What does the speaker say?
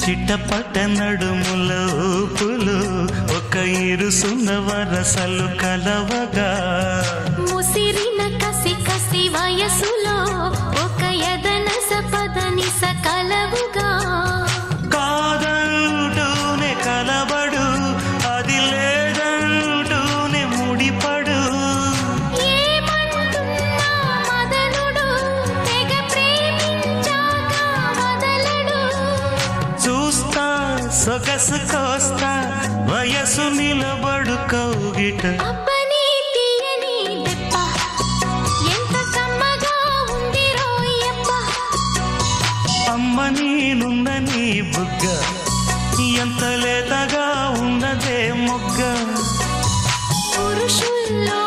చిట్టపట్ట నడుముల ఊపులు ఒక ఇరుసున్న వరసలు కలవగా ముసిరిన కసి కసి వయసులో ఒక యదన సపదని సకలవుగా కాదంటూనే కలబడు అది లేదంటూనే ముడిపడు ఏమంటున్నా మదనుడు తెగ ప్రేమించాక వదలడు చూస్తా సొగసు కోస్తా వయసు నిలబడు కౌగిట అబ్బని తీయని దెబ్బ ఎంత కమ్మగా ఉంది రోయప్ప అమ్మ నేనుందని బుగ్గ ఎంత లేతగా ఉన్నదే మొగ్గ పురుషుల్లో